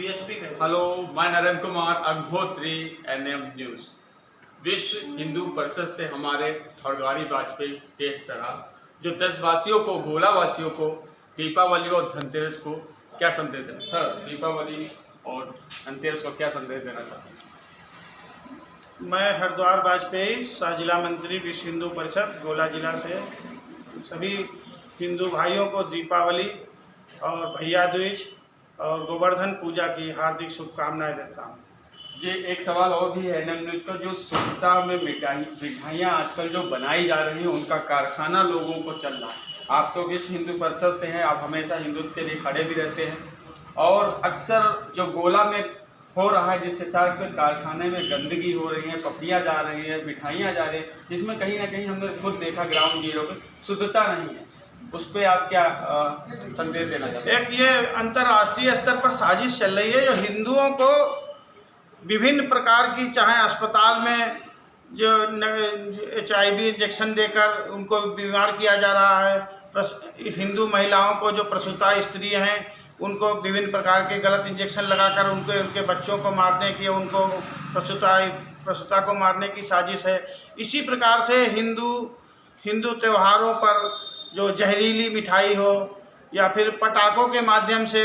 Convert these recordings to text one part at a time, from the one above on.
BHP का। Hello, मैं Narendra Kumar Agnihotri NM news. विश्व हिंदू परिषद से हमारे हरद्वारी वाजपेयी के इस तरह जो देशवासियों को, गोला वासियों को दीपावली और धनतेरस को क्या संदेश देना सर? दीपावली और धनतेरस को क्या संदेश देना चाहते हैं? मैं हरद्वार वाजपेयी, सह जिला मंत्री, विश्व हिंदू परिषद गोला जिला से सभी हिंदू भाइयों को दीपावली और भैया दूज और गोवर्धन पूजा की हार्दिक शुभकामनाएं देता हूँ। जी, एक सवाल और भी है एनएम न्यूज़ का, जो शुद्धता में मिठाइयाँ आजकल जो बनाई जा रही हैं उनका कारखाना लोगों को चल रहा है। आप तो विश्व हिंदू परिषद से हैं, आप हमेशा हिंदुत्व के लिए खड़े भी रहते हैं और अक्सर जो गोला में हो रहा है, जिस हिसाब से कारखाने में गंदगी हो रही है, पपड़ियाँ जा रही है, मिठाइयाँ जा रही है, जिसमें कहीं ना कहीं हमने खुद देखा ग्राउंड जीरो पे शुद्धता नहीं है, उस पर आप क्या संदेश देना चाहते हैं? एक ये अंतर्राष्ट्रीय स्तर पर साजिश चल रही है जो हिंदुओं को विभिन्न प्रकार की, चाहे अस्पताल में जो HIV इंजेक्शन देकर उनको बीमार किया जा रहा है, हिंदू महिलाओं को जो प्रसूता स्त्री हैं उनको विभिन्न प्रकार के गलत इंजेक्शन लगाकर उनके बच्चों को मारने की, उनको प्रसूता को मारने की साजिश है। इसी प्रकार से हिंदू त्योहारों पर जो जहरीली मिठाई हो या फिर पटाखों के माध्यम से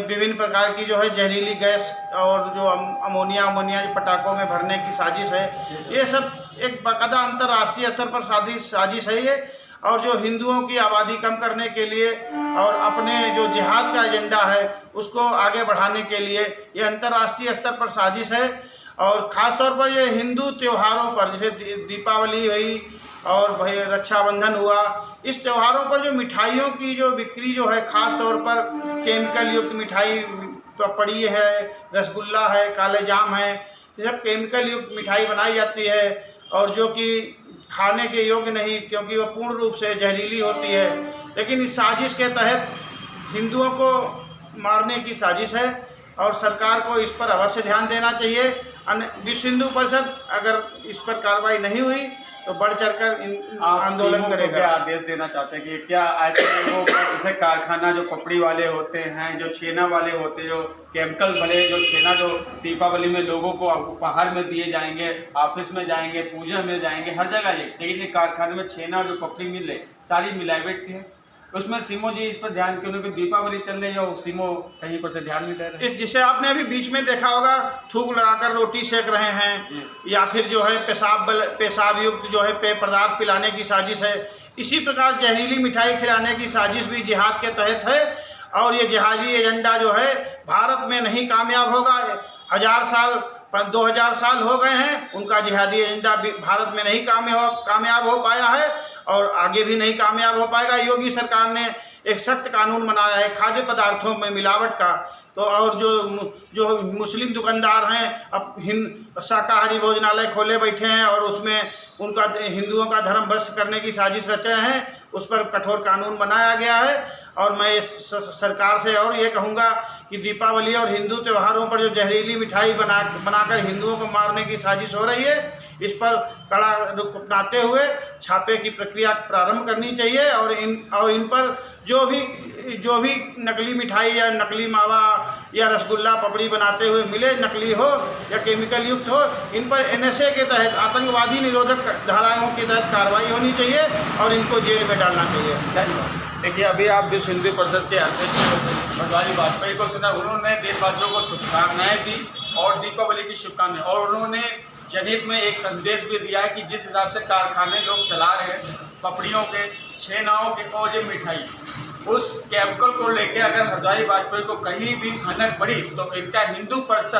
विभिन्न प्रकार की जो है जहरीली गैस और जो अमोनिया पटाखों में भरने की साजिश है, ये सब एक बाकायदा अंतर्राष्ट्रीय स्तर पर साजिश है ये। और जो हिंदुओं की आबादी कम करने के लिए और अपने जो जिहाद का एजेंडा है उसको आगे बढ़ाने के लिए ये अंतर्राष्ट्रीय स्तर पर साजिश है। और ख़ास तौर पर ये हिंदू त्योहारों पर, जैसे दीपावली हुई और भाई रक्षाबंधन हुआ, इस त्योहारों पर जो मिठाइयों की जो बिक्री जो है, ख़ास तौर पर केमिकल युक्त मिठाई, पपड़ी है, रसगुल्ला है, काले जाम है, ये सब केमिकल युक्त मिठाई बनाई जाती है और जो कि खाने के योग्य नहीं, क्योंकि वह पूर्ण रूप से जहरीली होती है। लेकिन इस साजिश के तहत हिंदुओं को मारने की साजिश है और सरकार को इस पर अवश्य ध्यान देना चाहिए। विश्व हिंदू परिषद अगर इस पर कार्रवाई नहीं हुई तो बढ़ चढ़कर आंदोलन करेगा। क्या आदेश देना चाहते हैं कि क्या ऐसे लोगों को, जैसे कारखाना जो पपड़ी वाले होते हैं, जो छेना वाले होते हैं, जो केमिकल वाले जो छेना जो दीपावली में लोगों को उपहार में दिए जाएंगे, ऑफिस में जाएंगे, पूजा में जाएंगे, हर जगह ये, लेकिन ये कारखाने में छेना जो पपड़ी मिल रही सारी मिलावट की है, उसमें सीमो जी इस पर ध्यान क्यों नहीं? दीपावली चल रही है और सीमो कहीं पर से ध्यान नहीं दे रहे। इस जिसे आपने अभी बीच में देखा होगा, थूक लगाकर रोटी सेक रहे हैं या फिर जो है पेशाब युक्त जो है पेय पदार्थ पिलाने की साजिश है। इसी प्रकार जहरीली मिठाई खिलाने की साजिश भी जिहाद के तहत है और ये जिहादी एजेंडा जो है भारत में नहीं कामयाब होगा। 2000 साल हो गए हैं, उनका जिहादी एजेंडा भारत में नहीं कामयाब हो पाया है और आगे भी नहीं कामयाब हो पाएगा। योगी सरकार ने एक सख्त कानून बनाया है खाद्य पदार्थों में मिलावट का, तो और जो मुस्लिम दुकानदार हैं अब शाकाहारी भोजनालय खोले बैठे हैं और उसमें उनका हिंदुओं का धर्म भ्रष्ट करने की साजिश रचे हैं, उस पर कठोर कानून बनाया गया है। और मैं सरकार से और ये कहूँगा कि दीपावली और हिंदू त्योहारों पर जो जहरीली मिठाई बनाकर हिंदुओं को मारने की साजिश हो रही है, इस पर कड़ा रुख अपनाते हुए छापे की प्रक्रिया प्रारंभ करनी चाहिए और इन पर जो भी नकली मिठाई या नकली मावा या रसगुल्ला पपड़ी बनाते हुए मिले, नकली हो या केमिकल युक्त हो, इन पर NSA के तहत, आतंकवादी निरोधक धाराओं के तहत कार्रवाई होनी चाहिए और इनको जेल में डालना चाहिए। धन्यवाद। देखिए, अभी आप विश्व हिंदू परिषद के अध्यक्ष हरद्वारी वाजपेयी को सुना, उन्होंने देशवासियों को शुभकामनाएं दी और दीपावली की शुभकामनाएं, और उन्होंने जनहित में एक संदेश भी दिया है कि जिस हिसाब से कारखाने लोग चला रहे हैं पपड़ियों के, छेनाओं के और ये मिठाई, उस केमिकल को लेकर अगर हरद्वारी वाजपेयी को कहीं भी भनक पड़ी तो इनका हिंदू परिषद